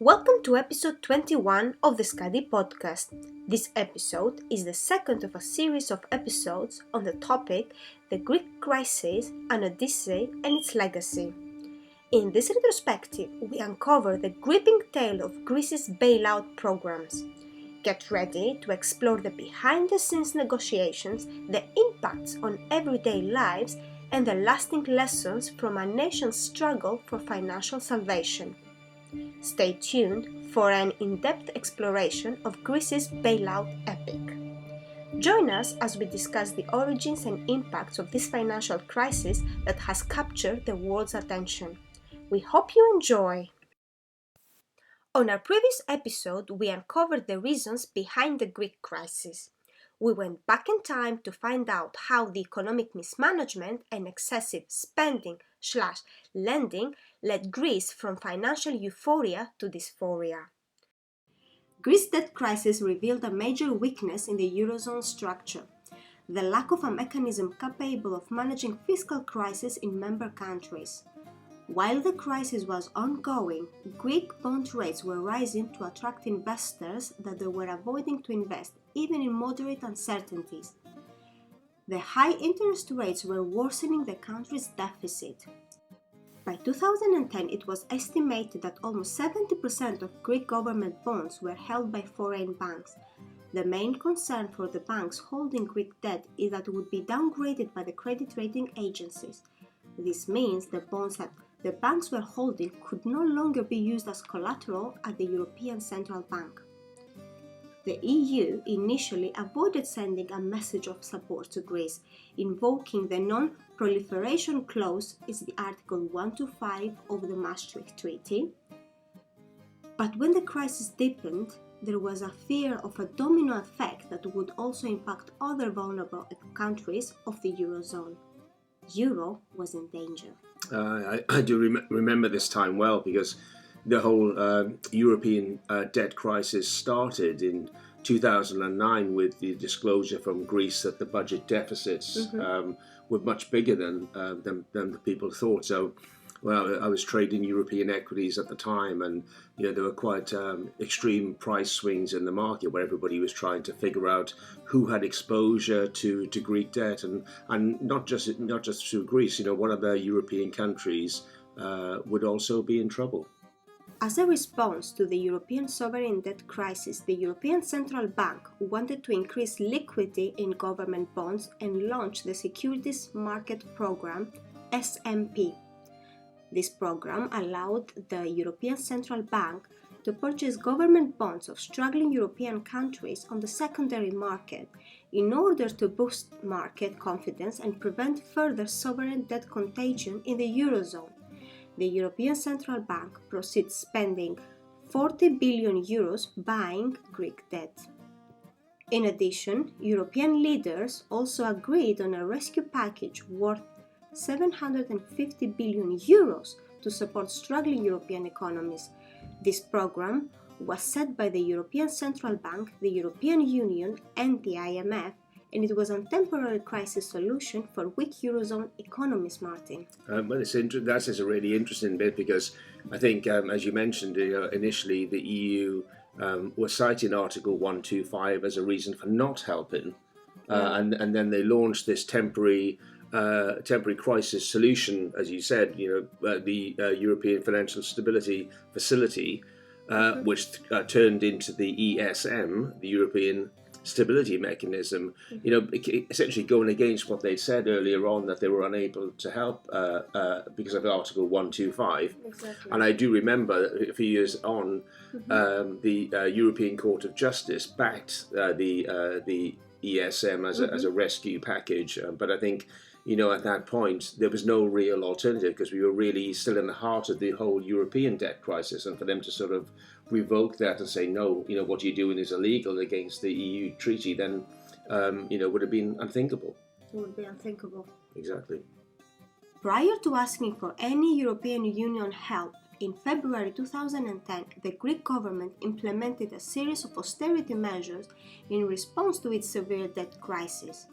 Welcome to episode 21 of the Skadi podcast. This episode is the second of a series of episodes on the topic the Greek crisis, an Odyssey and its legacy. In this retrospective, we uncover the gripping tale of Greece's bailout programs. Get ready to explore the behind-the-scenes negotiations, the impacts on everyday lives, and the lasting lessons from a nation's struggle for financial salvation. Stay tuned for an in-depth exploration of Greece's bailout epic. Join us as we discuss the origins and impacts of this financial crisis that has captured the world's attention. We hope you enjoy! On our previous episode, we uncovered the reasons behind the Greek crisis. We went back in time to find out how the economic mismanagement and excessive spending/lending led Greece from financial euphoria to dysphoria. Greece's debt crisis revealed a major weakness in the Eurozone structure: the lack of a mechanism capable of managing fiscal crises in member countries. While the crisis was ongoing, Greek bond rates were rising to attract investors that they were avoiding to invest, even in moderate uncertainties. The high interest rates were worsening the country's deficit. By 2010, it was estimated that almost 70% of Greek government bonds were held by foreign banks. The main concern for the banks holding Greek debt is that it would be downgraded by the credit rating agencies. This means the bonds that the banks were holding could no longer be used as collateral at the European Central Bank. The EU initially avoided sending a message of support to Greece, invoking the non-proliferation clause is the Article 125 of the Maastricht Treaty. But when the crisis deepened, there was a fear of a domino effect that would also impact other vulnerable countries of the Eurozone. Euro was in danger. I do remember this time well, because the whole European debt crisis started in 2009 with the disclosure from Greece that the budget deficits were much bigger than the people thought. So, well, I was trading European equities at the time, and there were quite extreme price swings in the market where everybody was trying to figure out who had exposure to Greek debt, and not just through Greece. What other European countries would also be in trouble. As a response to the European sovereign debt crisis, the European Central Bank wanted to increase liquidity in government bonds and launch the Securities Market Program, SMP. This program allowed the European Central Bank to purchase government bonds of struggling European countries on the secondary market in order to boost market confidence and prevent further sovereign debt contagion in the Eurozone. The European Central Bank proceeds spending 40 billion euros buying Greek debt. In addition, European leaders also agreed on a rescue package worth 750 billion euros to support struggling European economies. This program was set by the European Central Bank, the European Union, and the IMF, and it was a temporary crisis solution for weak Eurozone economies, Martin. That is a really interesting bit, because I think, as you mentioned, initially the EU was citing Article 125 as a reason for not helping, and then they launched this temporary crisis solution, as you said, the European Financial Stability Facility, which turned into the ESM, the European Stability Mechanism, essentially going against what they'd said earlier on, that they were unable to help because of Article 125. Exactly. And I do remember a few years on, the European Court of Justice backed the ESM as a rescue package, but I think at that point there was no real alternative, because we were really still in the heart of the whole European debt crisis, and for them to sort of revoke that and say no, what you're doing is illegal against the EU treaty, then would have been unthinkable. It would be unthinkable. Exactly. Prior to asking for any European Union help, in February 2010, the Greek government implemented a series of austerity measures in response to its severe debt crisis.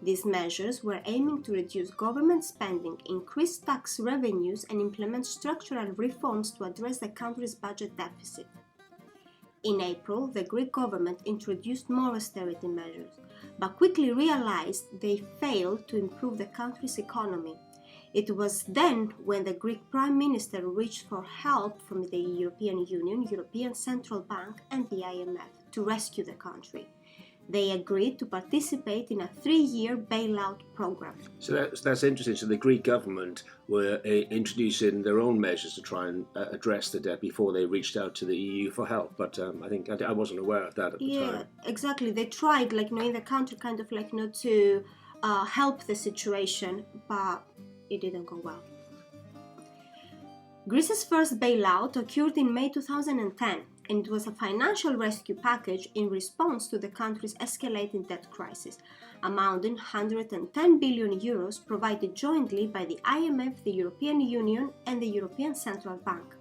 These measures were aiming to reduce government spending, increase tax revenues, and implement structural reforms to address the country's budget deficit. In April, the Greek government introduced more austerity measures, but quickly realized they failed to improve the country's economy. It was then when the Greek Prime Minister reached for help from the European Union, European Central Bank, and the IMF to rescue the country. They agreed to participate in a 3-year bailout program. So that's interesting. So the Greek government were introducing their own measures to try and address the debt before they reached out to the EU for help. But I think I wasn't aware of that at the time. Yeah, exactly. They tried, in the country, to help the situation, but it didn't go well. Greece's first bailout occurred in May 2010. And it was a financial rescue package in response to the country's escalating debt crisis, amounting 110 billion euros provided jointly by the IMF, the European Union, and the European Central Bank.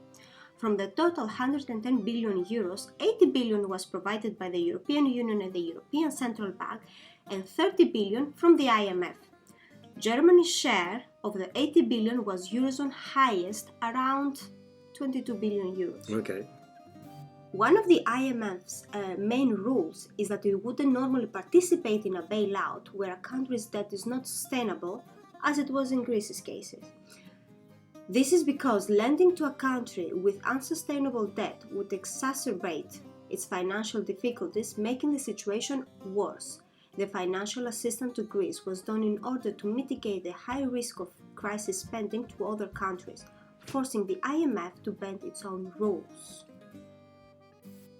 From the total 110 billion euros, 80 billion was provided by the European Union and the European Central Bank, and 30 billion from the IMF. Germany's share of the 80 billion was Eurozone highest, around 22 billion euros. Okay. One of the IMF's main rules is that it wouldn't normally participate in a bailout where a country's debt is not sustainable, as it was in Greece's cases. This is because lending to a country with unsustainable debt would exacerbate its financial difficulties, making the situation worse. The financial assistance to Greece was done in order to mitigate the high risk of crisis spending to other countries, forcing the IMF to bend its own rules.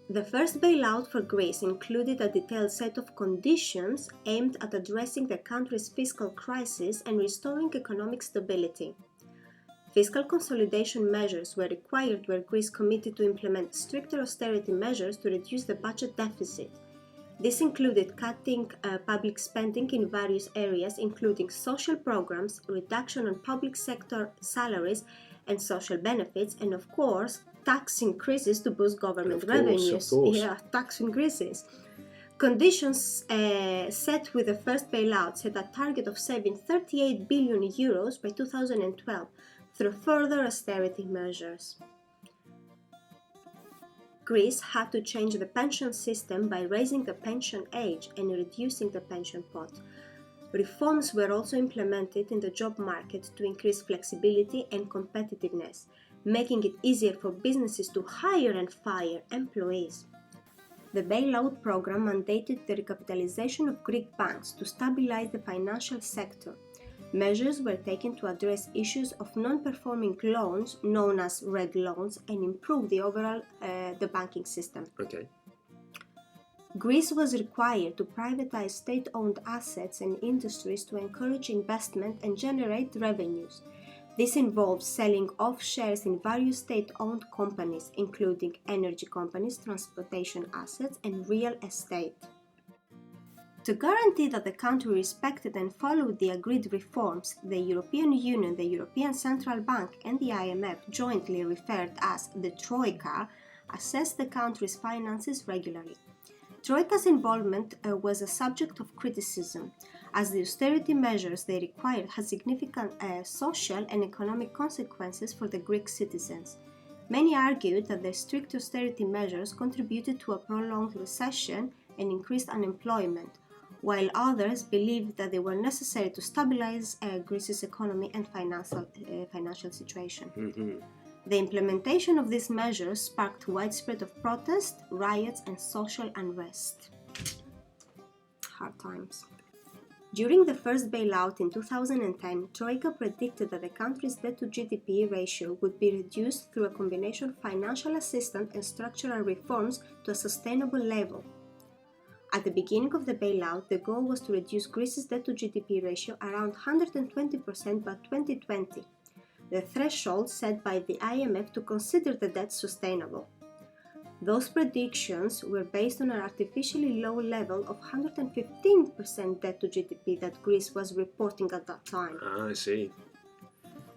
The first bailout for Greece included a detailed set of conditions aimed at addressing the country's fiscal crisis and restoring economic stability. Fiscal consolidation measures were required where Greece committed to implement stricter austerity measures to reduce the budget deficit. This included cutting public spending in various areas, including social programs, reduction on public sector salaries and social benefits, and of course, tax increases to boost government revenues. Yeah, tax increases. Conditions set with the first bailout set a target of saving 38 billion euros by 2012 through further austerity measures. Greece had to change the pension system by raising the pension age and reducing the pension pot. Reforms were also implemented in the job market to increase flexibility and competitiveness, making it easier for businesses to hire and fire employees. The bailout program mandated the recapitalization of Greek banks to stabilize the financial sector. Measures were taken to address issues of non-performing loans, known as red loans, and improve the overall the banking system. Okay. Greece was required to privatize state-owned assets and industries to encourage investment and generate revenues. This involves selling off shares in various state-owned companies, including energy companies, transportation assets, and real estate. To guarantee that the country respected and followed the agreed reforms, the European Union, the European Central Bank, and the IMF, jointly referred as the Troika, assessed the country's finances regularly. Troika's involvement was a subject of criticism, as the austerity measures they required had significant social and economic consequences for the Greek citizens. Many argued that the strict austerity measures contributed to a prolonged recession and increased unemployment, while others believed that they were necessary to stabilize Greece's economy and financial situation. Mm-hmm. The implementation of these measures sparked widespread of protest, riots, and social unrest. Hard times. During the first bailout in 2010, Troika predicted that the country's debt-to-GDP ratio would be reduced through a combination of financial assistance and structural reforms to a sustainable level. At the beginning of the bailout, the goal was to reduce Greece's debt-to-GDP ratio around 120% by 2020, the threshold set by the IMF to consider the debt sustainable. Those predictions were based on an artificially low level of 115% debt to GDP that Greece was reporting at that time. I see.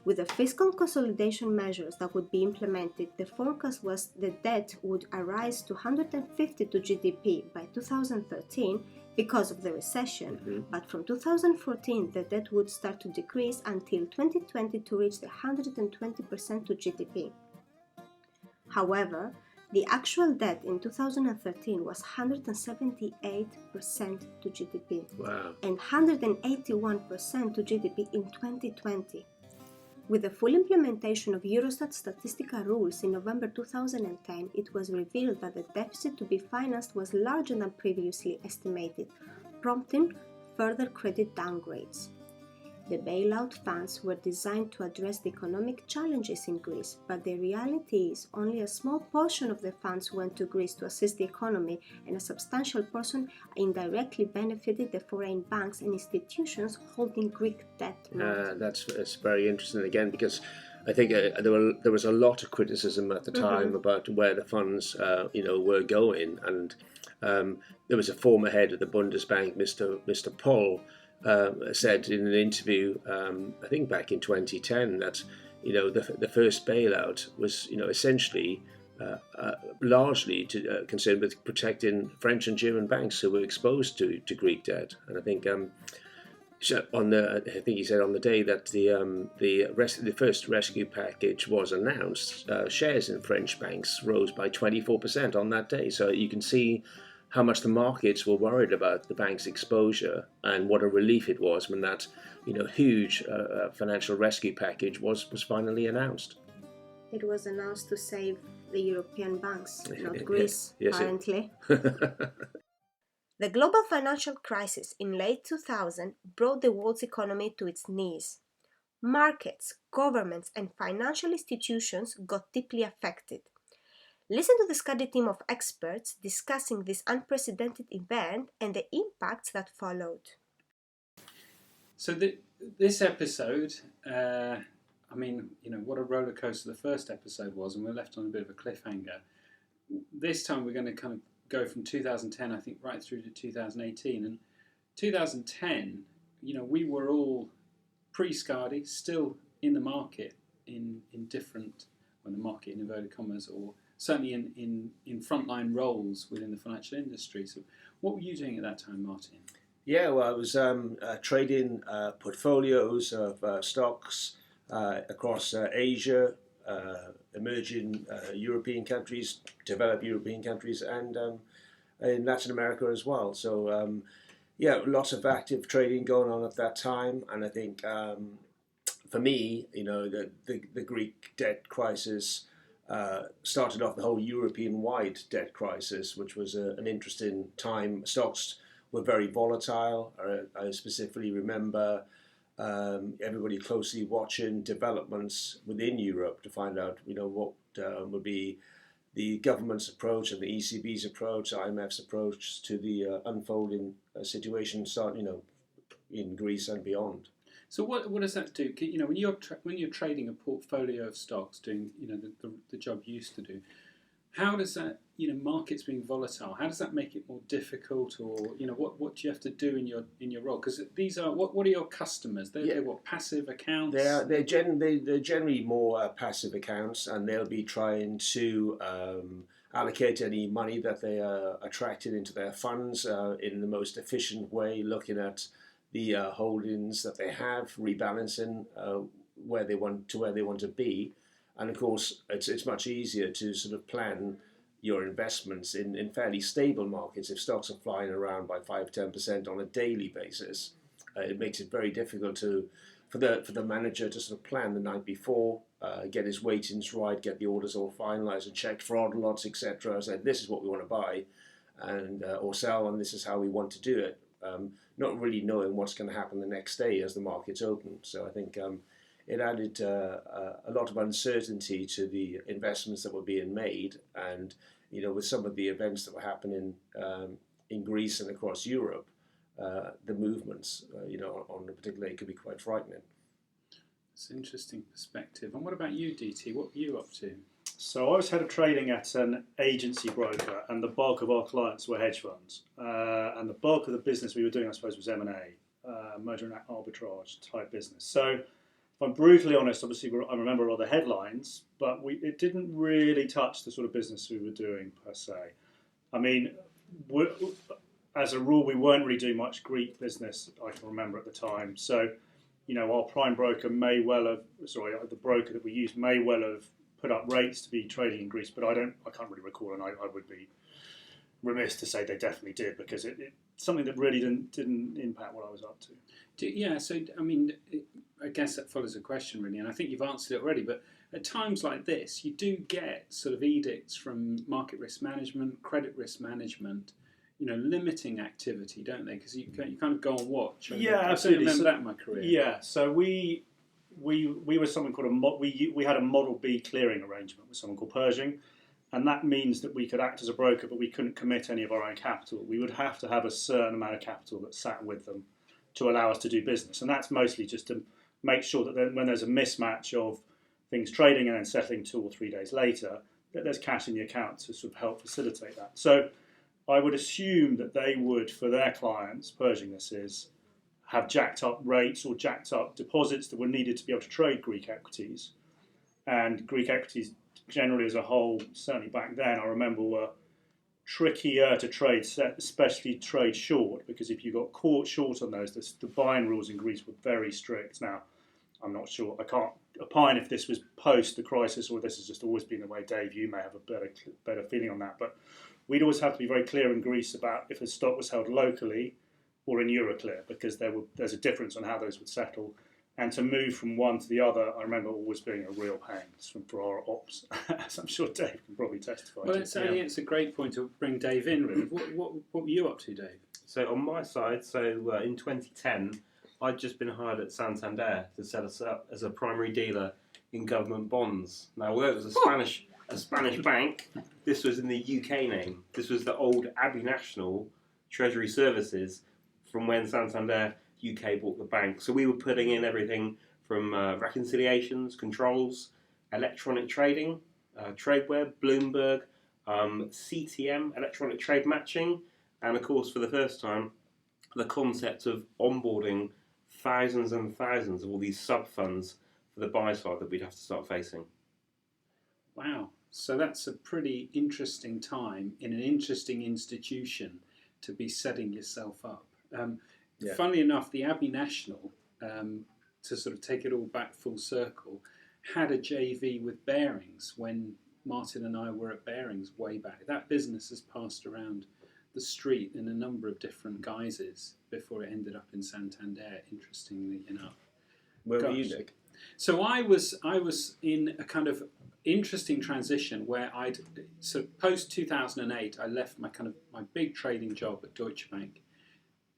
With the fiscal consolidation measures that would be implemented, the forecast was the debt would rise to 150 to GDP by 2013 because of the recession, Mm-hmm. but from 2014 the debt would start to decrease until 2020 to reach the 120% to GDP. However, the actual debt in 2013 was 178% to GDP Wow. and 181% to GDP in 2020. With the full implementation of Eurostat statistical rules in November 2010, it was revealed that the deficit to be financed was larger than previously estimated, prompting further credit downgrades. The bailout funds were designed to address the economic challenges in Greece, but the reality is only a small portion of the funds went to Greece to assist the economy, and a substantial portion indirectly benefited the foreign banks and institutions holding Greek debt. That's very interesting again, because I think there was a lot of criticism at the time about where the funds were going, and there was a former head of the Bundesbank, Mr. Poll, said in an interview, I think back in 2010, that the first bailout was essentially largely concerned with protecting French and German banks who were exposed to Greek debt. And I think I think he said on the day that the first rescue package was announced, shares in French banks rose by 24% on that day. So you can see how much the markets were worried about the bank's exposure, and what a relief it was when that huge financial rescue package was finally announced. It was announced to save the European banks, not Greece, Yes, apparently. The global financial crisis in late 2000 brought the world's economy to its knees. Markets, governments, and financial institutions got deeply affected. Listen to the Skadi team of experts discussing this unprecedented event and the impacts that followed. So this episode, what a roller coaster the first episode was, and we're left on a bit of a cliffhanger. This time we're going to kind of go from 2010, I think, right through to 2018. And 2010, we were all pre-Skadi, still in the market in different, the market in inverted commas, or certainly in frontline roles within the financial industry. So what were you doing at that time, Martin? Yeah, well, I was trading portfolios of stocks across Asia, emerging European countries, developed European countries, and in Latin America as well. So, lots of active trading going on at that time. And I think for me, the Greek debt crisis started off the whole European-wide debt crisis, which was an interesting time. Stocks were very volatile. I specifically remember everybody closely watching developments within Europe to find out, what would be the government's approach and the ECB's approach, IMF's approach to the unfolding situation, in Greece and beyond. So what does that do? When you're trading a portfolio of stocks, doing the job you used to do, how does that markets being volatile? How does that make it more difficult, or what do you have to do in your role? Because these are what are your customers? They're what, passive accounts? They're generally more passive accounts, and they'll be trying to allocate any money that they are attracted into their funds in the most efficient way, looking at the holdings that they have, rebalancing where they want to be. And of course, it's much easier to sort of plan your investments in fairly stable markets. If stocks are flying around by 5-10% on a daily basis, it makes it very difficult for the manager to sort of plan the night before, get his weightings right, get the orders all finalised and checked for odd lots, etc. Say, this is what we want to buy and or sell, and this is how we want to do it. Not really knowing what's going to happen the next day as the markets open. So I think it added a lot of uncertainty to the investments that were being made, and with some of the events that were happening in Greece and across Europe, the movements on a particular day could be quite frightening. It's an interesting perspective. And what about you, DT? What were you up to? So I was head of trading at an agency broker, and the bulk of our clients were hedge funds. And the bulk of the business we were doing, I suppose, was M&A, merger and arbitrage type business. So if I'm brutally honest, obviously I remember all the headlines, but it didn't really touch the sort of business we were doing per se. I mean, as a rule, we weren't really doing much Greek business, I can remember at the time. So, our prime broker may well have, the broker that we used may well have put up rates to be trading in Greece, but I can't really recall, and I would be remiss to say they definitely did, because it's something that really didn't impact what I was up to. I guess that follows a question really, and I think you've answered it already, but at times like this, you do get sort of edicts from market risk management, credit risk management, limiting activity, don't they? Because you kind of go on watch. I certainly remember that in my career. Yeah, so we were something called we had a Model B clearing arrangement with someone called Pershing, and that means that we could act as a broker, but we couldn't commit any of our own capital. We would have to have a certain amount of capital that sat with them to allow us to do business, and that's mostly just to make sure that when there's a mismatch of things trading and then settling 2 or 3 days later, that there's cash in the account to sort of help facilitate that. So I would assume that they would, for their clients, Pershing this is, have jacked up rates or jacked up deposits that were needed to be able to trade Greek equities. And Greek equities generally as a whole, certainly back then, I remember were trickier to trade, especially trade short, because if you got caught short on those, the buying rules in Greece were very strict. Now, I'm not sure, I can't opine if this was post the crisis or this has just always been the way. Dave, you may have a better feeling on that, but we'd always have to be very clear in Greece about if a stock was held locally or in Euroclear, because there's a difference on how those would settle. And to move from one to the other, I remember always being a real pain for our ops, as I'm sure Dave can probably testify well, to. It's a great point to bring Dave in, really. What were you up to, Dave? So on my side, in 2010, I'd just been hired at Santander to set us up as a primary dealer in government bonds. Now, although it was a Spanish bank, this was in the UK name. This was the old Abbey National Treasury Services from when Santander UK bought the bank. So we were putting in everything from reconciliations, controls, electronic trading, TradeWeb, Bloomberg, CTM, electronic trade matching, and of course, for the first time, the concept of onboarding thousands and thousands of all these sub-funds for the buy side that we'd have to start facing. Wow. So that's a pretty interesting time in an interesting institution to be setting yourself up. Funnily enough, the Abbey National, to sort of take it all back full circle, had a JV with Bearings when Martin and I were at Bearings way back. That business has passed around the street in a number of different guises before it ended up in Santander, interestingly enough. Where were you, Nick? So I was in a kind of interesting transition where post 2008 I left my big trading job at Deutsche Bank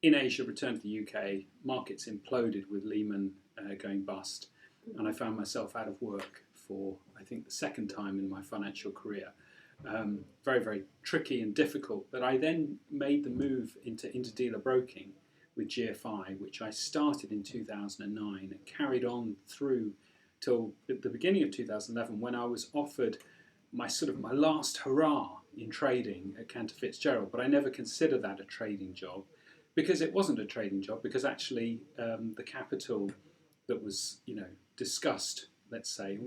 in Asia, returned to the UK, markets imploded with Lehman going bust, and I found myself out of work for, I think, the second time in my financial career. Very, very tricky and difficult, but I then made the move into interdealer broking with GFI, which I started in 2009 and carried on through till the beginning of 2011, when I was offered my last hurrah in trading at Cantor Fitzgerald. But I never considered that a trading job, because it wasn't a trading job, because actually the capital that was discussed, let's say,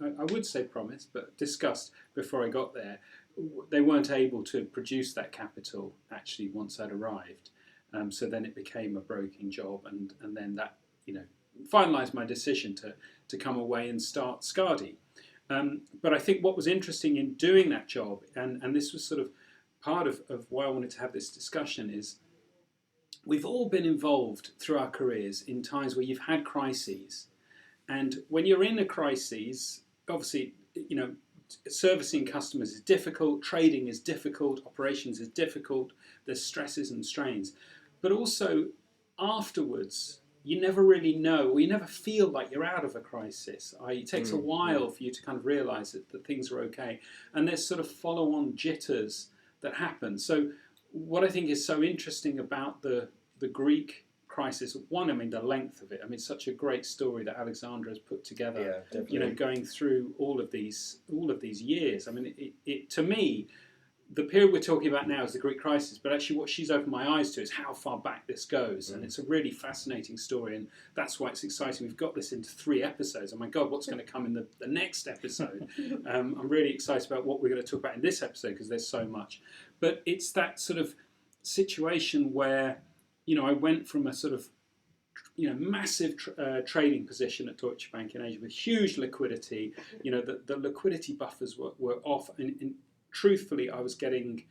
I would say promised, but discussed before I got there, they weren't able to produce that capital actually once I'd arrived. So then it became a broking job, and then that finalised my decision to come away and start Skadi. But I think what was interesting in doing that job, and this was sort of part of why I wanted to have this discussion, is we've all been involved through our careers in times where you've had crises. And when you're in a crisis, obviously, servicing customers is difficult, trading is difficult, operations is difficult, there's stresses and strains. But also, afterwards, you never really know, or you never feel like you're out of a crisis. It takes a while for you to kind of realise that things are okay. And there's sort of follow-on jitters that happen. So what I think is so interesting about the Greek crisis, one, the length of it. It's such a great story that Alexandra has put together. Yeah, definitely. Going through all of these years. It to me, the period we're talking about now is the Greek crisis, but actually what she's opened my eyes to is how far back this goes, and it's a really fascinating story, and that's why it's exciting. We've got this into 3 episodes. Oh my God, what's going to come in the next episode? I'm really excited about what we're going to talk about in this episode, because there's so much. But it's that sort of situation where, I went from a sort of, massive trading position at Deutsche Bank in Asia with huge liquidity. The liquidity buffers were off, and truthfully, I was getting,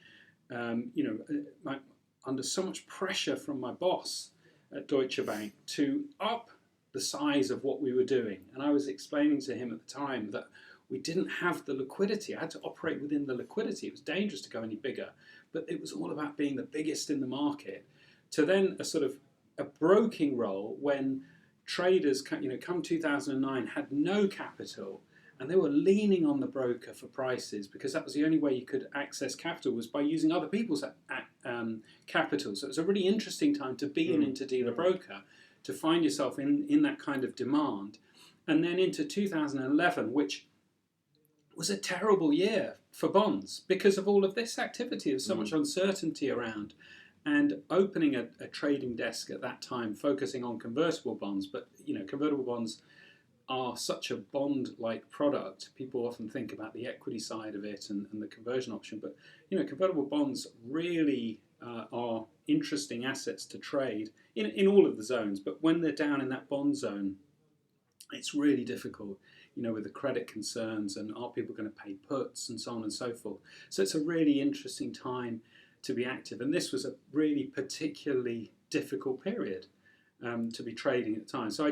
under so much pressure from my boss at Deutsche Bank to up the size of what we were doing. And I was explaining to him at the time that we didn't have the liquidity. I had to operate within the liquidity. It was dangerous to go any bigger, but it was all about being the biggest in the market. To then a broking role when traders, come 2009, had no capital, and they were leaning on the broker for prices, because that was the only way you could access capital, was by using other people's capital. So it was a really interesting time to be an interdealer broker, to find yourself in that kind of demand. And then into 2011, which was a terrible year for bonds because of all of this activity. There's so much uncertainty around. And opening a trading desk at that time, focusing on convertible bonds, but convertible bonds are such a bond-like product. People often think about the equity side of it and the conversion option, but convertible bonds really are interesting assets to trade in all of the zones. But when they're down in that bond zone, it's really difficult, with the credit concerns and are people going to pay puts and so on and so forth. So it's a really interesting time to be active, and this was a really particularly difficult period to be trading at the time. So I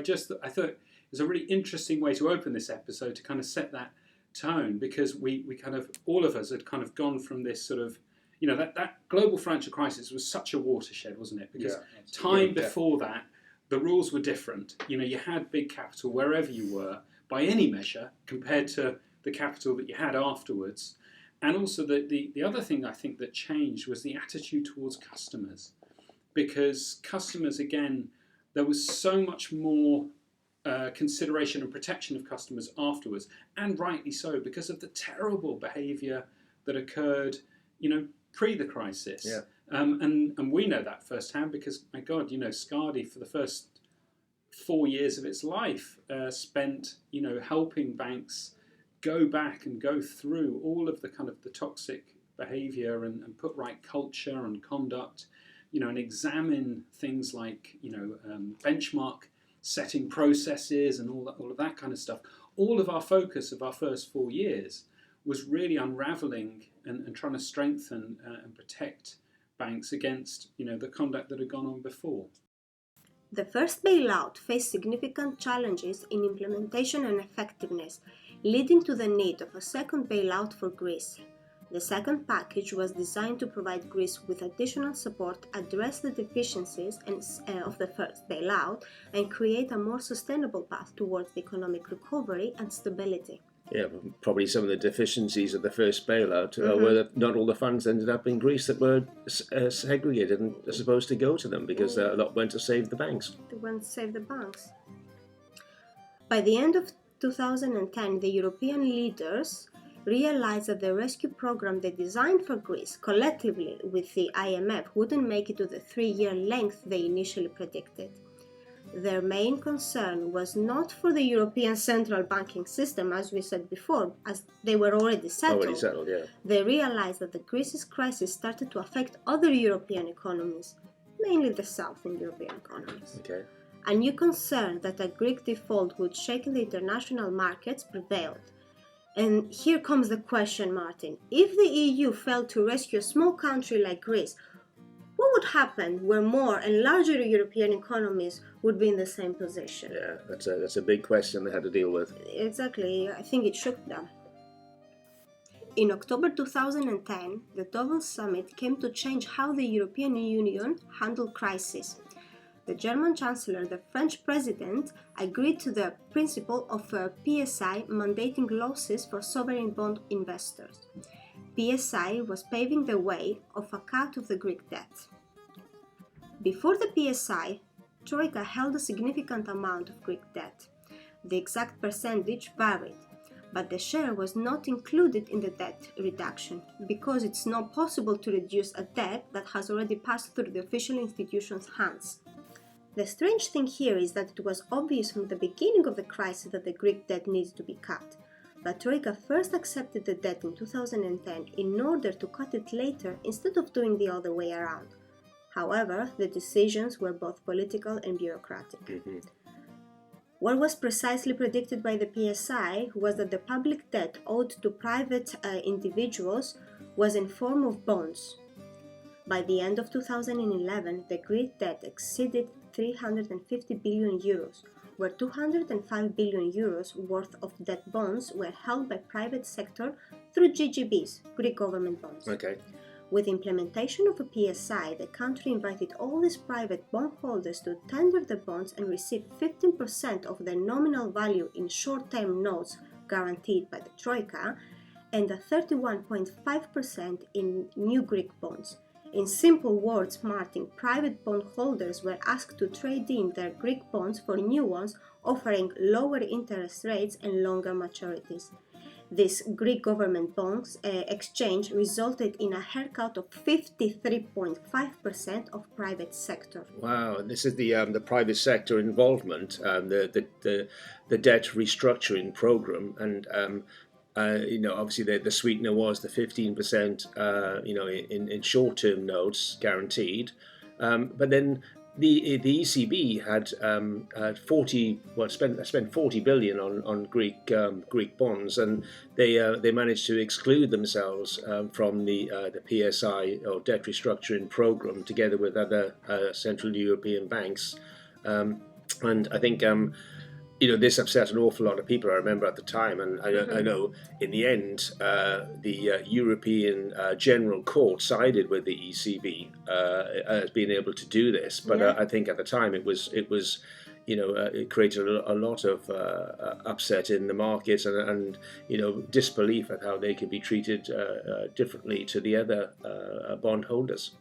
thought it was a really interesting way to open this episode, to kind of set that tone, because we kind of, all of us had kind of gone from this sort of, that global financial crisis was such a watershed, wasn't it? Because time before that, the rules were different. You had big capital wherever you were, by any measure, compared to the capital that you had afterwards. And also the other thing I think that changed was the attitude towards customers. Because customers, again, there was so much more consideration and protection of customers afterwards, and rightly so, because of the terrible behaviour that occurred, pre the crisis. Yeah. And we know that firsthand, because, my God, Skadi, for the first 4 years of its life, spent, helping banks go back and go through all of the kind of the toxic behaviour and put right culture and conduct, and examine things like, benchmark setting processes and all of that kind of stuff. All of our focus of our first 4 years was really unravelling and trying to strengthen and protect banks against, the conduct that had gone on before. The first bailout faced significant challenges in implementation and effectiveness, leading to the need of a second bailout for Greece. The second package was designed to provide Greece with additional support, address the deficiencies of the first bailout, and create a more sustainable path towards the economic recovery and stability. Yeah, probably some of the deficiencies of the first bailout were that not all the funds ended up in Greece that were segregated and are supposed to go to them, because a lot went to save the banks. They went to save the banks. By the end of 2010, the European leaders realized that the rescue program they designed for Greece collectively with the IMF wouldn't make it to the 3-year length they initially predicted. Their main concern was not for the European central banking system, as we said before, as they were already settled. Yeah. They realized that the Greece's crisis started to affect other European economies, mainly the Southern European economies. Okay. A new concern that a Greek default would shake the international markets prevailed. And here comes the question, Martin. If the EU failed to rescue a small country like Greece, what would happen where more and larger European economies would be in the same position? Yeah, that's a big question they had to deal with. Exactly, I think it shook them. In October 2010, the Davos summit came to change how the European Union handled crisis. The German Chancellor, the French President, agreed to the principle of PSI mandating losses for sovereign bond investors. PSI was paving the way of a cut of the Greek debt. Before the PSI, Troika held a significant amount of Greek debt. The exact percentage varied, but the share was not included in the debt reduction because it's not possible to reduce a debt that has already passed through the official institution's hands. The strange thing here is that it was obvious from the beginning of the crisis that the Greek debt needs to be cut. But Troika first accepted the debt in 2010 in order to cut it later instead of doing the other way around. However, the decisions were both political and bureaucratic. Mm-hmm. What was precisely predicted by the PSI was that the public debt owed to private individuals was in form of bonds. By the end of 2011, the Greek debt exceeded 350 billion euros, where 205 billion euros worth of debt bonds were held by private sector through GGBs, Greek government bonds. Okay. With implementation of a PSI, the country invited all these private bondholders to tender the bonds and receive 15% of their nominal value in short-term notes guaranteed by the Troika and a 31.5% in new Greek bonds. In simple words, Martin, private bondholders were asked to trade in their Greek bonds for new ones, offering lower interest rates and longer maturities. This Greek government bonds exchange resulted in a haircut of 53.5% of private sector. Wow, this is the private sector involvement, the debt restructuring program, and obviously the sweetener was the 15%, in short-term notes guaranteed, but then the ECB had spent 40 billion on Greek bonds, and they managed to exclude themselves from the PSI or debt restructuring program together with other Central European banks, and I think. This upset an awful lot of people, I remember at the time, and I know in the end the European General Court sided with the ECB as being able to do this, but I think at the time it created a lot of upset in the market and disbelief at how they could be treated differently to the other bondholders.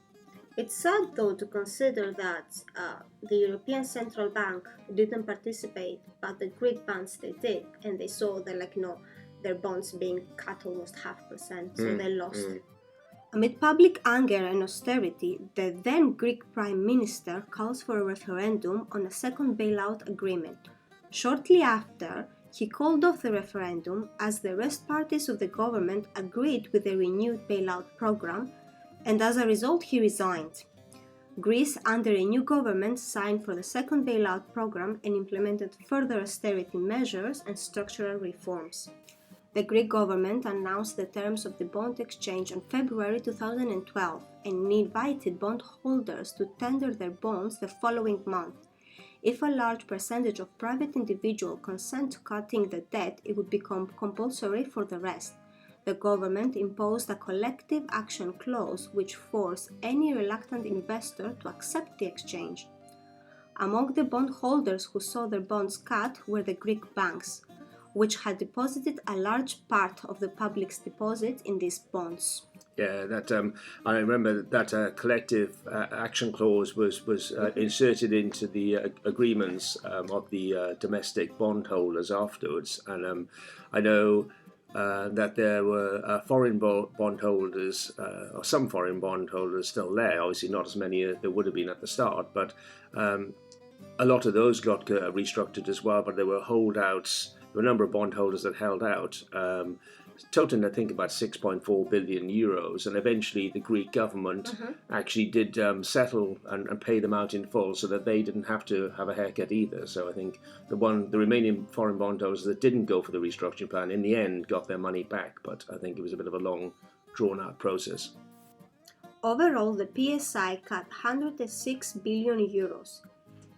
It's sad, though, to consider that the European Central Bank didn't participate, but the Greek banks they did, and they saw their bonds being cut almost 0.5%, so they lost. Amid public anger and austerity, the then Greek Prime Minister calls for a referendum on a second bailout agreement. Shortly after, he called off the referendum as the rest parties of the government agreed with the renewed bailout program, and as a result he resigned. Greece, under a new government, signed for the second bailout program and implemented further austerity measures and structural reforms. The Greek government announced the terms of the bond exchange on February 2012 and invited bondholders to tender their bonds the following month. If a large percentage of private individuals consent to cutting the debt, it would become compulsory for the rest. The government imposed a collective action clause which forced any reluctant investor to accept the exchange. Among the bondholders who saw their bonds cut were the Greek banks, which had deposited a large part of the public's deposit in these bonds. Yeah, I remember that collective action clause was inserted into the agreements of the domestic bondholders afterwards, and I know that there were foreign bondholders, or some foreign bondholders still there, obviously not as many as there would have been at the start, but a lot of those got restructured as well, but there were holdouts, there were a number of bondholders that held out, totaling I think about 6.4 billion euros, and eventually the Greek government actually did settle and pay them out in full so that they didn't have to have a haircut either. So I think the remaining foreign bondholders that didn't go for the restructuring plan in the end got their money back, but I think it was a bit of a long drawn out process. Overall, the PSI cut 106 billion euros.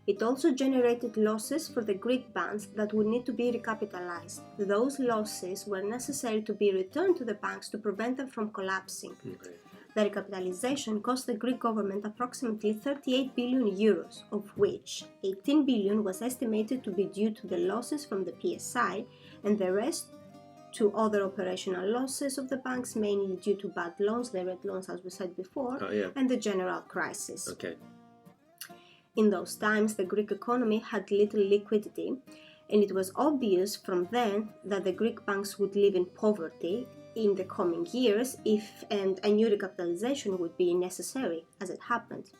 It also generated losses for the Greek banks that would need to be recapitalized. Those losses were necessary to be returned to the banks to prevent them from collapsing. Okay. The recapitalization cost the Greek government approximately 38 billion euros, of which 18 billion was estimated to be due to the losses from the PSI, and the rest to other operational losses of the banks, mainly due to bad loans, the red loans as we said before, and the general crisis. Okay. In those times, the Greek economy had little liquidity, and it was obvious from then that the Greek banks would live in poverty in the coming years and a new recapitalization would be necessary, as it happened.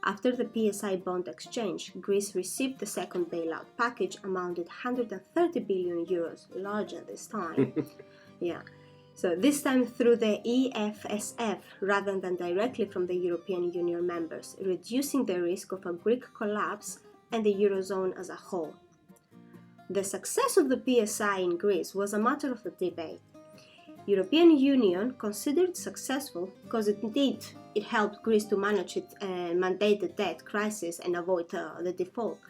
After the PSI bond exchange, Greece received the second bailout package amounted 130 billion euros, larger this time. So this time through the EFSF rather than directly from the European Union members, reducing the risk of a Greek collapse and the Eurozone as a whole. The success of the PSI in Greece was a matter of debate. European Union considered successful because it helped Greece to manage its mandated debt crisis and avoid the default.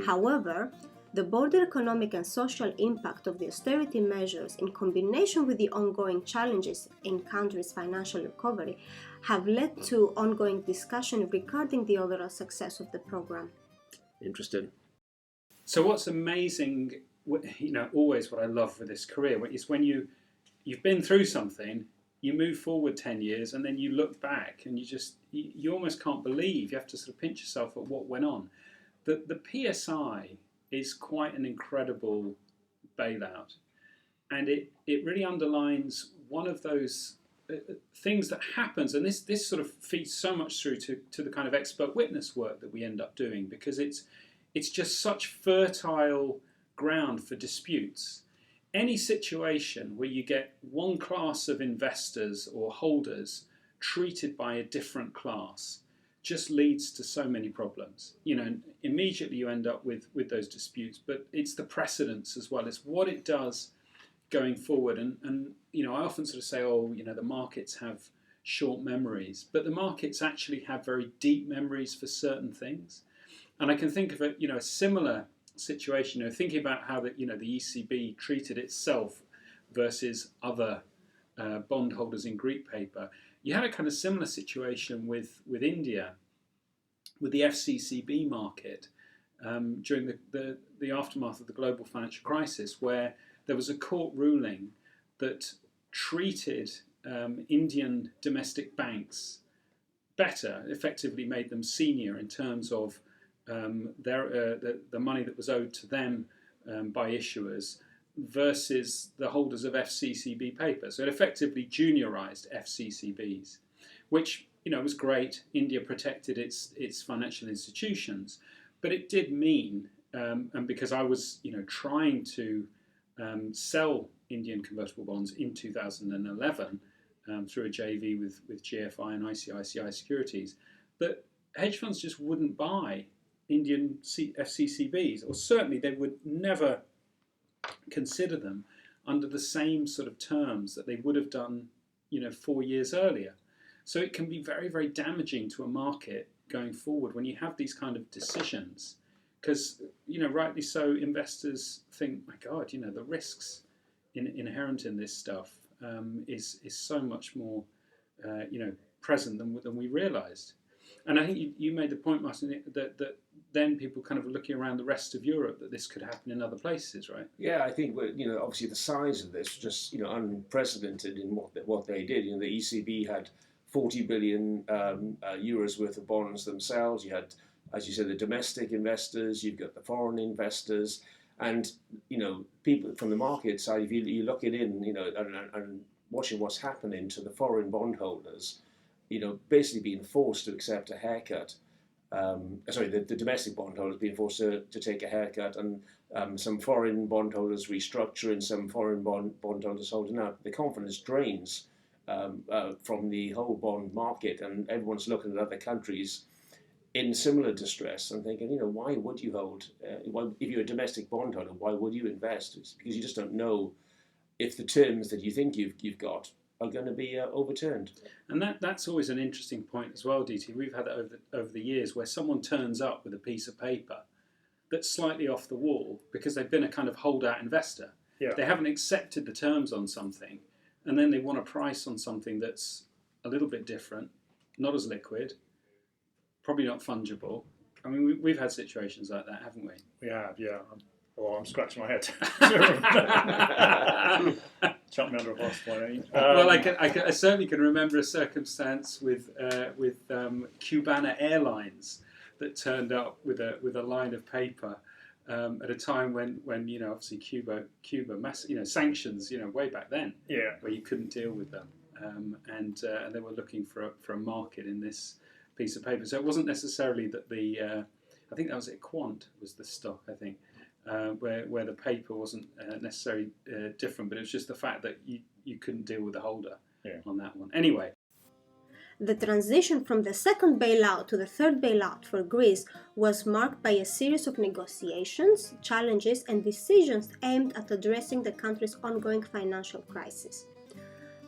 However, the broader economic and social impact of the austerity measures in combination with the ongoing challenges in countries' financial recovery have led to ongoing discussion regarding the overall success of the program. Interesting. So what's amazing, always what I love with this career is when you've been through something, you move forward 10 years and then you look back and you almost can't believe, you have to sort of pinch yourself at what went on. The PSI is quite an incredible bailout, and it really underlines one of those things that happens, and this sort of feeds so much through to the kind of expert witness work that we end up doing, because it's just such fertile ground for disputes. Any situation where you get one class of investors or holders treated by a different class just leads to so many problems. Immediately you end up with those disputes, but it's the precedents as well. It's what it does going forward. And I often sort of say, the markets have short memories, but the markets actually have very deep memories for certain things. And I can think of a similar situation, thinking about how the ECB treated itself versus other bondholders in Greek paper. You had a kind of similar situation with India, with the FCCB market during the aftermath of the global financial crisis, where there was a court ruling that treated Indian domestic banks better, effectively made them senior in terms of the money that was owed to them by issuers versus the holders of FCCB paper. So it effectively juniorized FCCBs, which was great. India protected its financial institutions, but it did mean, and because I was trying to sell Indian convertible bonds in 2011 through a JV with GFI and ICICI Securities, that hedge funds just wouldn't buy Indian FCCBs, or certainly they would never consider them under the same sort of terms that they would have done 4 years earlier. So it can be very, very damaging to a market going forward when you have these kind of decisions, because rightly so, investors think, my God, the risks inherent in this stuff is so much more present than we realised. And I think you made the point, Martin, that then people kind of looking around the rest of Europe that this could happen in other places, right? Yeah, I think obviously the size of this just unprecedented in what they did. The ECB had 40 billion euros worth of bonds themselves. You had, as you said, the domestic investors. You've got the foreign investors, and people from the market side. If you look it in, and watching what's happening to the foreign bondholders, basically being forced to accept a haircut. The domestic bondholders being forced to take a haircut, and some foreign bondholders restructuring, some foreign bondholders holding out. The confidence drains from the whole bond market, and everyone's looking at other countries in similar distress and thinking, why would you hold? If you're a domestic bondholder, why would you invest? It's because you just don't know if the terms that you think you've got are going to be overturned. And that's always an interesting point as well, DT. We've had it over the years where someone turns up with a piece of paper that's slightly off the wall because they've been a kind of holdout investor. Yeah. They haven't accepted the terms on something, and then they want a price on something that's a little bit different, not as liquid, probably not fungible. I mean, we've had situations like that, haven't we? We have, yeah. I'm scratching my head. Chuck me under a bus, why don't you? Well, I certainly can remember a circumstance with Cubana Airlines that turned up with a line of paper at a time when obviously Cuba sanctions way back then, yeah, where you couldn't deal with them, and they were looking for a market in this piece of paper. So it wasn't necessarily that I think that was Quant was the stock, I think. where the paper wasn't necessarily different, but it was just the fact that you couldn't deal with the holder on that one. Anyway. The transition from the second bailout to the third bailout for Greece was marked by a series of negotiations, challenges, and decisions aimed at addressing the country's ongoing financial crisis.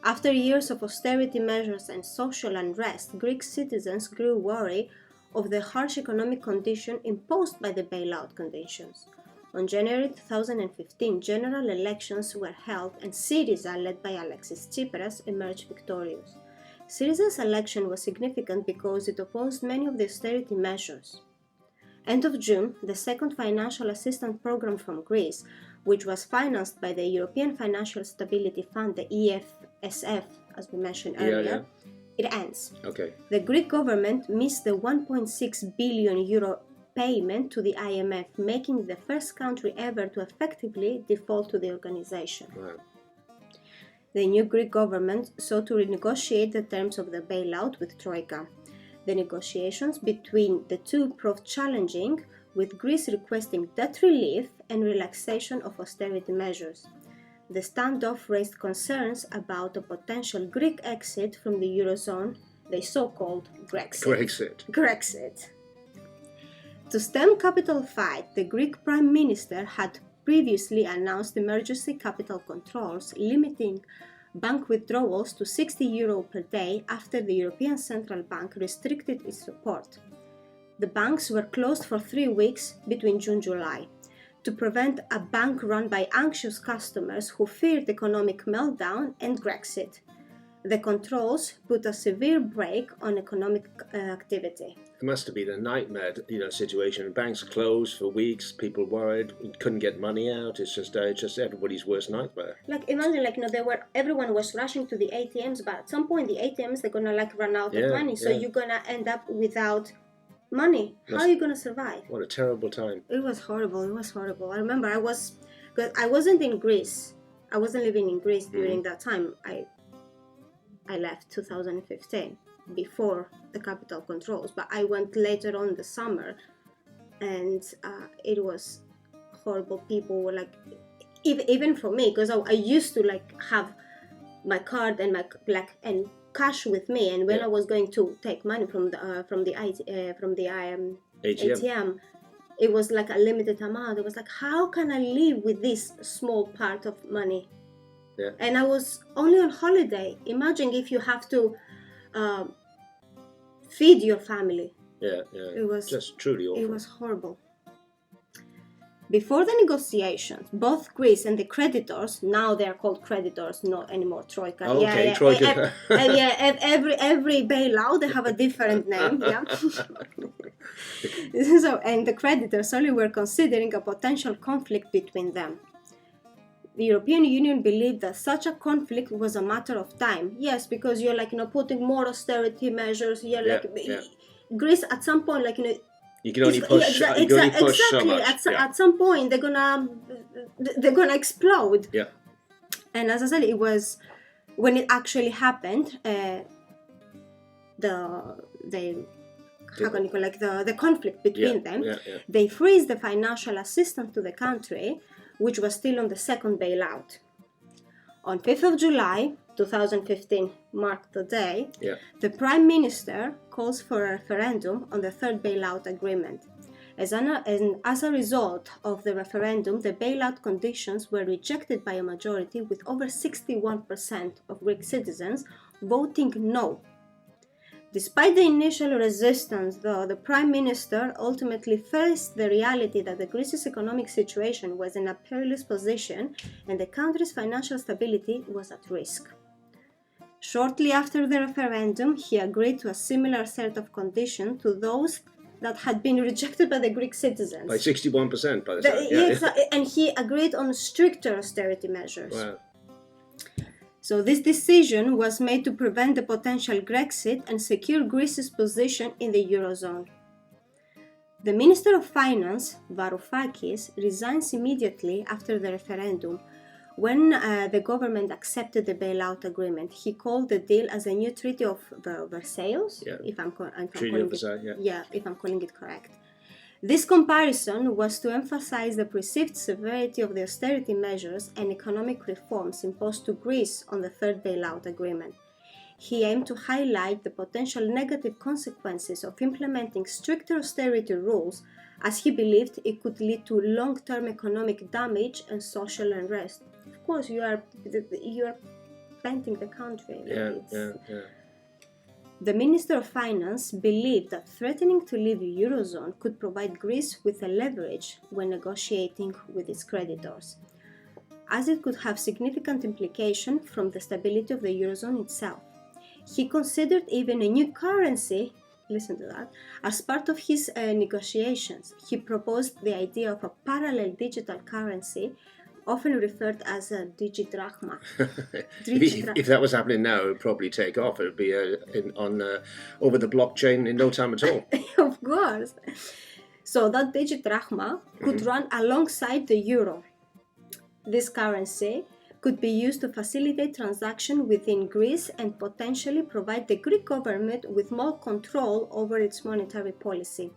After years of austerity measures and social unrest, Greek citizens grew wary of the harsh economic condition imposed by the bailout conditions. On January 2015, general elections were held and Syriza, led by Alexis Tsipras, emerged victorious. Syriza's election was significant because it opposed many of the austerity measures. End of June, the second financial assistance program from Greece, which was financed by the European Financial Stability Fund, the EFSF, as we mentioned earlier, it ends. Okay. The Greek government missed the 1.6 billion euro payment to the IMF, making it the first country ever to effectively default to the organization. Wow. The new Greek government sought to renegotiate the terms of the bailout with Troika. The negotiations between the two proved challenging, with Greece requesting debt relief and relaxation of austerity measures. The standoff raised concerns about a potential Greek exit from the Eurozone, the so-called Grexit. To stem capital fight, the Greek Prime Minister had previously announced emergency capital controls limiting bank withdrawals to €60 per day after the European Central Bank restricted its support. The banks were closed for 3 weeks between June and July to prevent a bank run by anxious customers who feared economic meltdown and Grexit. The controls put a severe brake on economic activity. It must have been a nightmare, situation. Banks closed for weeks. People worried, couldn't get money out. It's just everybody's worst nightmare. Imagine, everyone was rushing to the ATMs, but at some point the ATMs they're gonna run out of money, so you're gonna end up without money. How are you gonna survive? What a terrible time! It was horrible. I remember I wasn't in Greece. I wasn't living in Greece during that time. I left 2015 before the capital controls, but I went later on in the summer, and it was horrible. People were even for me, because I used to have my card and my and cash with me, and when I was going to take money from the ATM, it was a limited amount. It was how can I live with this small part of money? Yeah. And I was only on holiday. Imagine if you have to feed your family. Yeah. It was just truly awful. It was horrible. Before the negotiations, both Greece and the creditors, now they are called creditors, not anymore Troika. Oh, okay, Troika. Every bailout, they have a different name. Yeah. And the creditors only were considering a potential conflict between them. The European Union believed that such a conflict was a matter of time. Yes, because you're putting more austerity measures. Greece at some point, you can only push. You can only push so much. At some point, they're gonna explode. Yeah. And as I said, it was when it actually happened. The conflict between them. They freeze the financial assistance to the country, which was still on the second bailout. On 5th of July, 2015 marked the day, the Prime Minister calls for a referendum on the third bailout agreement. As a result of the referendum, the bailout conditions were rejected by a majority, with over 61% of Greek citizens voting no. Despite the initial resistance, though, the Prime Minister ultimately faced the reality that the Greece's economic situation was in a perilous position and the country's financial stability was at risk. Shortly after the referendum, he agreed to a similar set of conditions to those that had been rejected by the Greek citizens. By 61% by the time. And he agreed on stricter austerity measures. Wow. So this decision was made to prevent the potential Grexit and secure Greece's position in the Eurozone. The Minister of Finance, Varoufakis, resigns immediately after the referendum. When the government accepted the bailout agreement, he called the deal as a new Treaty of Versailles, if I'm calling it correct. This comparison was to emphasize the perceived severity of the austerity measures and economic reforms imposed to Greece on the third bailout agreement. He aimed to highlight the potential negative consequences of implementing stricter austerity rules, as he believed it could lead to long-term economic damage and social unrest. Of course, you are painting the country. The Minister of Finance believed that threatening to leave the Eurozone could provide Greece with a leverage when negotiating with its creditors, as it could have significant implication from the stability of the Eurozone itself. He considered even a new currency, listen to that, as part of his negotiations. He proposed the idea of a parallel digital currency, often referred as a digidrachma. If that was happening now, it would probably take off. It would be over the blockchain in no time at all. Of course. So that digidrachma could run alongside the euro. This currency could be used to facilitate transaction within Greece and potentially provide the Greek government with more control over its monetary policy.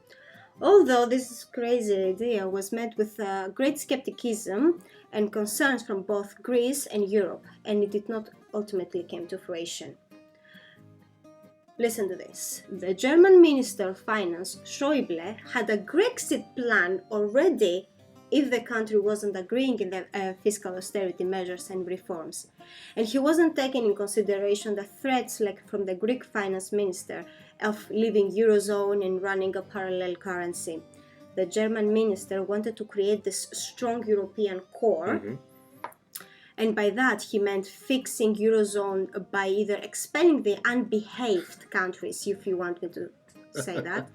Although this crazy idea was met with great skepticism and concerns from both Greece and Europe, and it did not ultimately come to fruition. Listen to this. The German Minister of Finance, Schäuble, had a Grexit plan already if the country wasn't agreeing in the fiscal austerity measures and reforms. And he wasn't taking in consideration the threats like from the Greek finance minister of leaving Eurozone and running a parallel currency. The German minister wanted to create this strong European core, and by that he meant fixing Eurozone by either expelling the unbehaved countries, if you want me to say that,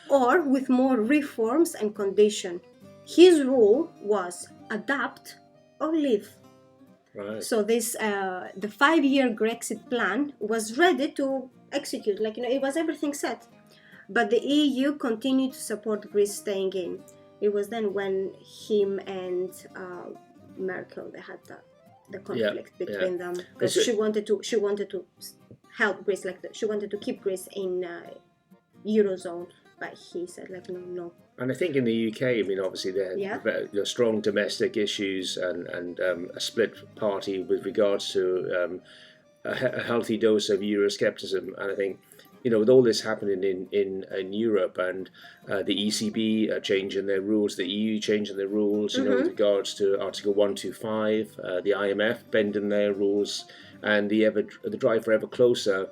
or with more reforms and conditions. His rule was adapt or leave. Right. So this, the 5-year Grexit plan was ready to execute, it was everything set. But the EU continued to support Greece staying in. It was then when him and Merkel, they had the conflict between them, because she wanted to help Greece, she wanted to keep Greece in Eurozone, but he said no. And I think in the UK, obviously there are strong domestic issues and a split party with regards to a healthy dose of Euroscepticism. And I think, with all this happening in Europe and the ECB changing their rules, the EU changing their rules, with regards to Article 125, the IMF bending their rules, and the drive for ever closer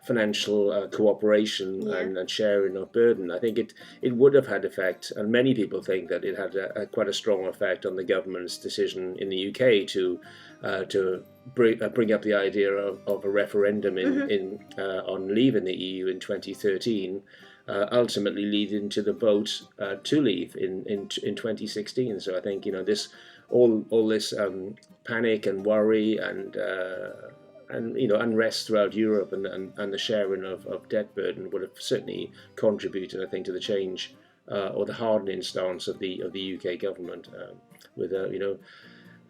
financial cooperation and sharing of burden. I think it would have had effect, and many people think that it had quite a strong effect on the government's decision in the UK to bring up the idea of a referendum on leaving the EU in 2013, ultimately leading to the vote to leave in 2016. So I think this all this panic and worry and unrest throughout Europe and the sharing of debt burden would have certainly contributed, I think, to the change or the hardening stance of the UK government, with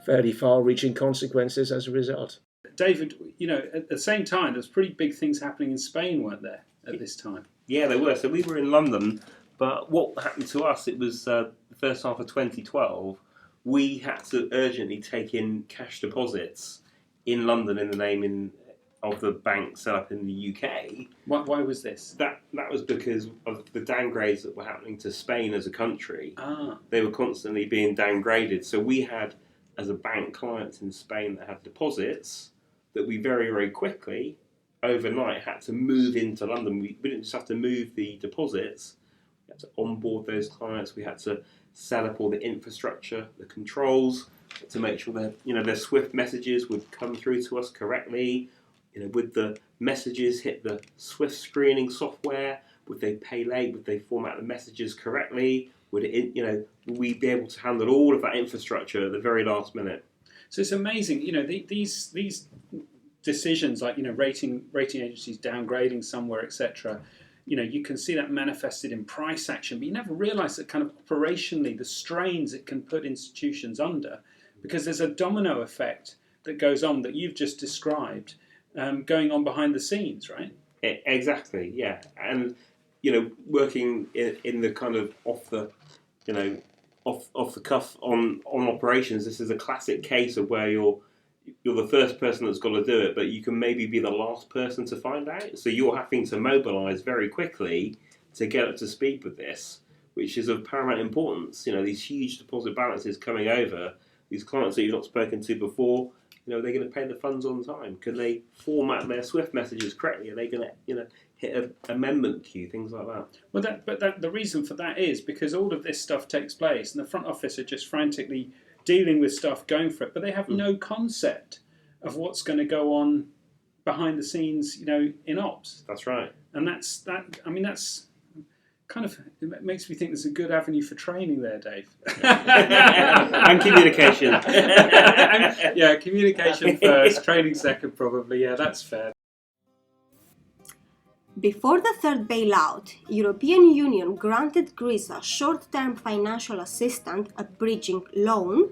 fairly far-reaching consequences as a result. David, at the same time, there's pretty big things happening in Spain, weren't there, at this time? Yeah, there were. So we were in London, but what happened to us, it was the first half of 2012, we had to urgently take in cash deposits in London in the name of the bank set up in the UK. Why was this? That was because of the downgrades that were happening to Spain as a country. They were constantly being downgraded. So we had, as a bank, clients in Spain that had deposits that we very, very quickly, overnight, had to move into London. We didn't just have to move the deposits. We had to onboard those clients. We had to set up all the infrastructure, the controls, to make sure that their Swift messages would come through to us correctly. Would the messages hit the Swift screening software? Would they pay late? Would they format the messages correctly? Would we be able to handle all of that infrastructure at the very last minute? So it's amazing. These decisions, like rating agencies downgrading somewhere, etc. You can see that manifested in price action, but you never realise that kind of operationally the strains it can put institutions under, because there's a domino effect that goes on that you've just described, going on behind the scenes, right? Exactly, yeah. And working in the kind of off the cuff on operations, this is a classic case of where you're the first person that's got to do it, but you can maybe be the last person to find out. So you're having to mobilise very quickly to get up to speed with this, which is of paramount importance. These huge deposit balances coming over, these clients that you've not spoken to before, they're going to pay the funds on time. Can they format their SWIFT messages correctly? Are they going to, hit an amendment queue, things like that? Well, the reason for that is because all of this stuff takes place, and the front office are just frantically dealing with stuff, going for it, but they have no concept of what's going to go on behind the scenes, in ops. That's right. And that's kind of, it makes me think there's a good avenue for training there, Dave. And communication. Yeah, communication first, training second, probably. Yeah, that's fair. Before the third bailout, European Union granted Greece a short-term financial assistance, a bridging loan,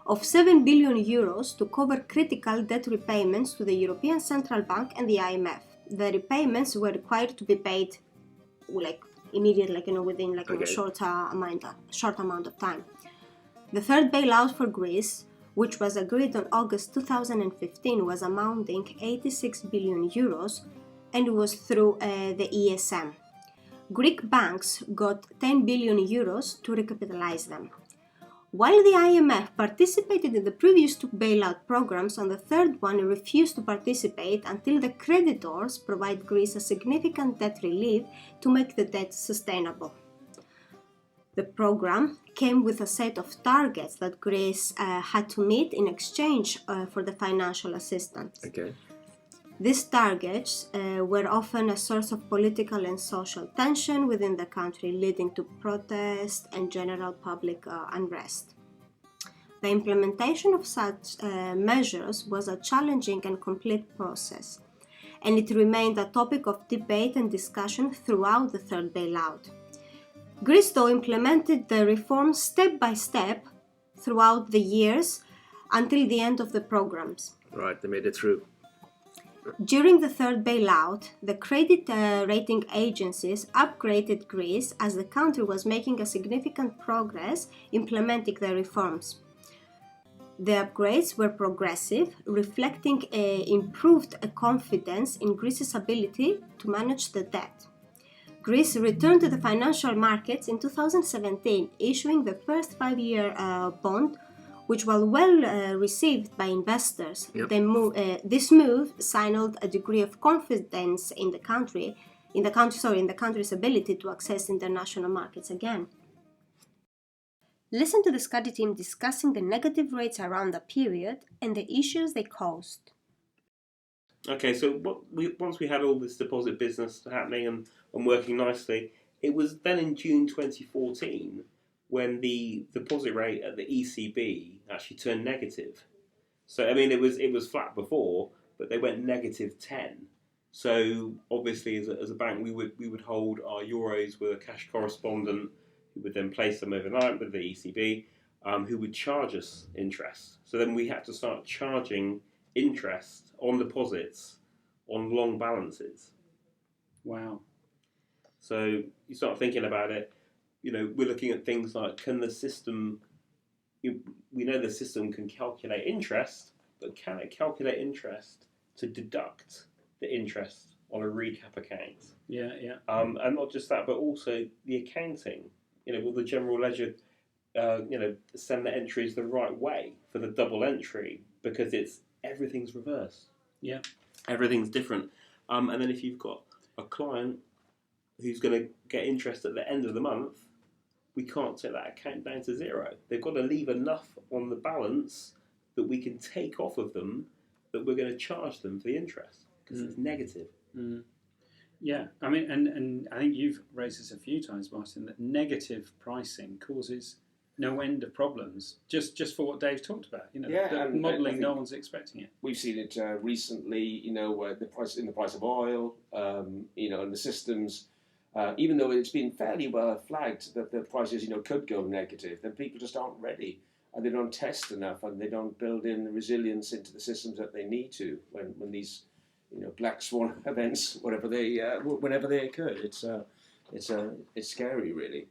of 7 billion euros to cover critical debt repayments to the European Central Bank and the IMF. The repayments were required to be paid immediately, within a short amount of time. The third bailout for Greece, which was agreed on August 2015, was amounting 86 billion euros and was through the ESM. Greek banks got 10 billion euros to recapitalize them. While the IMF participated in the previous two bailout programs, on the third one refused to participate until the creditors provide Greece a significant debt relief to make the debt sustainable. The program came with a set of targets that Greece had to meet in exchange for the financial assistance. Okay. These targets were often a source of political and social tension within the country, leading to protest and general public unrest. The implementation of such measures was a challenging and complete process, and it remained a topic of debate and discussion throughout the third bailout. Greece, though, implemented the reforms step by step throughout the years until the end of the programs. Right, they made it through. During the third bailout, the credit rating agencies upgraded Greece as the country was making a significant progress implementing the reforms. The upgrades were progressive, reflecting improved confidence in Greece's ability to manage the debt. Greece returned to the financial markets in 2017, issuing the first 5-year bond, which was well received by investors. Yep. This move signaled a degree of confidence in the country's ability to access international markets again. Listen to the Skadi team discussing the negative rates around the period and the issues they caused. Okay, so once we had all this deposit business happening and working nicely, it was then in June 2014 when the deposit rate at the ECB actually turned negative. So it was flat before, but they went negative 10. So obviously, as a bank, we would hold our euros with a cash correspondent, who would then place them overnight with the ECB, who would charge us interest. So then we had to start charging interest on deposits on long balances. Wow. So you start thinking about it. We're looking at things like, can the system, we know the system can calculate interest, but can it calculate interest to deduct the interest on a recap account? Yeah, yeah. And not just that, but also the accounting. Will the general ledger, send the entries the right way for the double entry, because everything's reversed. Yeah. Everything's different. And then if you've got a client who's going to get interest at the end of the month, we can't take that account down to zero. They've got to leave enough on the balance that we can take off of them that we're going to charge them for the interest, because it's negative. Mm. Yeah, and I think you've raised this a few times, Martin, that negative pricing causes no end of problems, just for what Dave talked about. The modelling, no one's expecting it. We've seen it recently, the price of oil, and the systems. Even though it's been fairly well flagged that the prices, could go negative, then people just aren't ready, and they don't test enough, and they don't build in the resilience into the systems that they need to when these, black swan events, whenever they occur. it's scary, really.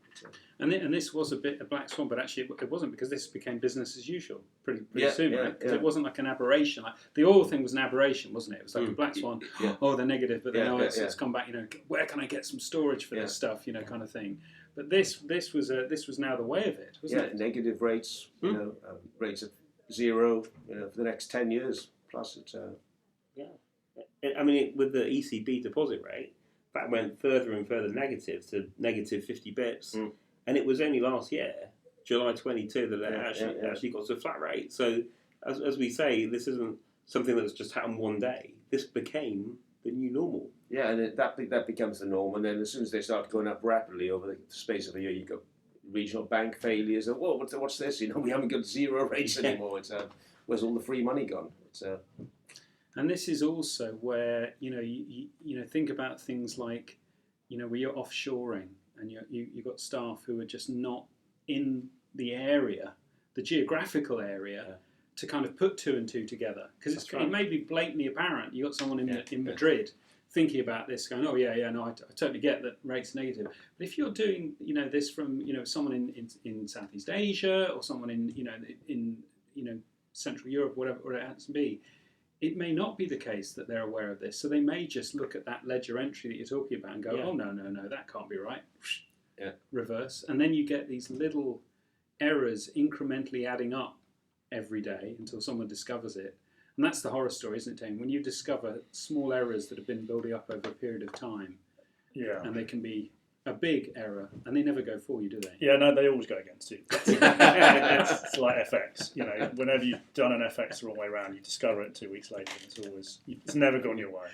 And this was a black swan, but actually it wasn't, because this became business as usual pretty Yeah, soon, yeah, right? Because yeah. it wasn't like an aberration. Like the oil thing was an aberration, wasn't it? It was like a black swan. Yeah. Oh, they're negative, but then Yeah, it's come back. Where can I get some storage for this stuff? Kind of thing. But this was now the way of it, wasn't it? Negative rates. Rates of 0. For the next 10 years plus. It's I mean, with the ECB deposit rate, that went further and further negative to negative 50 bips. And it was only last year, July 22, that it actually got to a flat rate. So, as we say, this isn't something that's just happened one day. This became the new normal. Yeah, and that becomes the norm. And then as soon as they start going up rapidly over the space of a year, you got regional bank failures. And, whoa, what's this? We haven't got 0 rates anymore. It's where's all the free money gone? And this is also where you think about things like where you're offshoring and you've got staff who are just not in the area, the geographical area, to kind of put 2 and 2 together, because it may be blatantly apparent. You got someone in Madrid thinking about this, going, oh no, I totally get that rates negative. But if you're doing this from someone in Southeast Asia or someone in Central Europe, whatever it happens to be, it may not be the case that they're aware of this. So they may just look at that ledger entry that you're talking about and go, oh, no, that can't be right. Reverse. And then you get these little errors incrementally adding up every day until someone discovers it. And that's the horror story, isn't it, Damian? When you discover small errors that have been building up over a period of time, and they can be a big error, and they never go for you, do they? Yeah, no, they always go against you. It's like FX. Whenever you've done an FX the wrong way around, you discover it 2 weeks later, and it's never gone your way.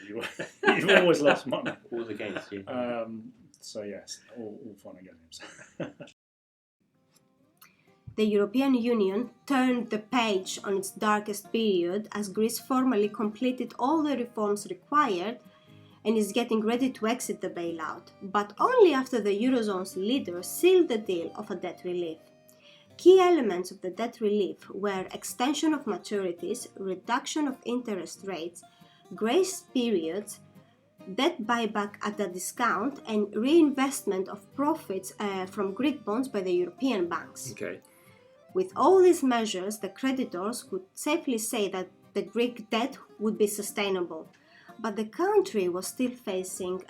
You've always lost money. Always against you. So yes, all fun and games. The European Union turned the page on its darkest period as Greece formally completed all the reforms required and is getting ready to exit the bailout, but only after the Eurozone's leaders sealed the deal of a debt relief. Key elements of the debt relief were extension of maturities, reduction of interest rates, grace periods, debt buyback at a discount, and reinvestment of profits from Greek bonds by the European banks. Okay. With all these measures, the creditors could safely say that the Greek debt would be sustainable. But the country was still facing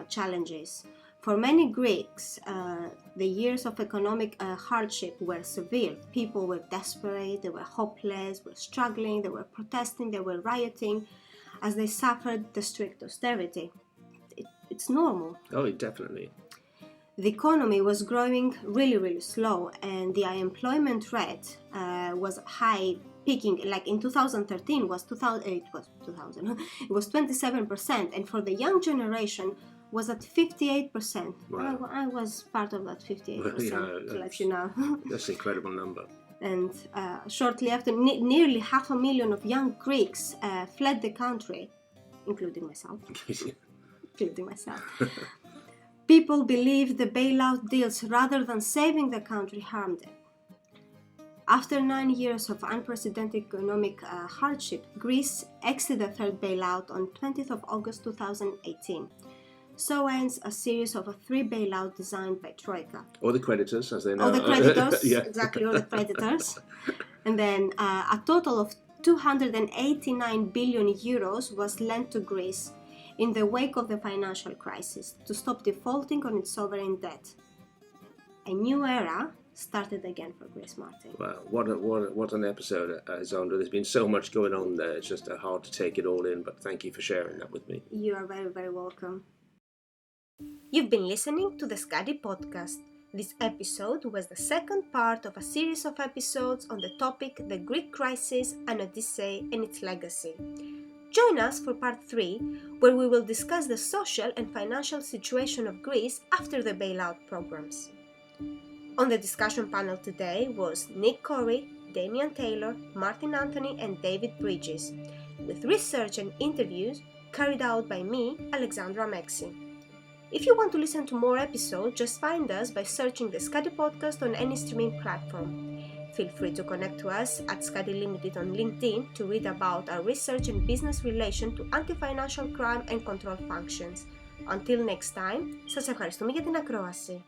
challenges. For many Greeks, the years of economic hardship were severe. People were desperate, they were hopeless, were struggling, they were protesting, they were rioting as they suffered the strict austerity. It's normal. Oh, definitely. The economy was growing really, really slow, and the unemployment rate was high, peaking like in 2013 it was 27%, and for the young generation was at 58%. Wow. I was part of that 58%, Well, to let you know. That's an incredible number. And shortly after, nearly 500,000 of young Greeks fled the country, including myself. People believed the bailout deals, rather than saving the country, harmed it. After 9 years of unprecedented economic hardship, Greece exited the third bailout on 20th of August 2018. So ends a series of 3 bailouts designed by Troika. Or the creditors, as they know. All the creditors, Yeah. exactly, all the creditors. And then a total of 289 billion euros was lent to Greece in the wake of the financial crisis to stop defaulting on its sovereign debt. A new era started again for Greece, Martin. Wow, what an episode, Alexandra. There's been so much going on there. It's just hard to take it all in, but thank you for sharing that with me. You are very, very welcome. You've been listening to the Skadi podcast. This episode was the second part of a series of episodes on the topic The Greek Crisis, an Odyssey and its Legacy. Join us for part 3, where we will discuss the social and financial situation of Greece after the bailout programs. On the discussion panel today was Nick Corry, Damian Taylor, Martin Anthony and David Bridges, with research and interviews carried out by me, Alexandra Mexi. If you want to listen to more episodes, just find us by searching the Skadi podcast on any streaming platform. Feel free to connect to us at Skadi Limited on LinkedIn to read about our research and business relation to anti-financial crime and control functions. Until next time, σας ευχαριστούμε για την ακρόαση.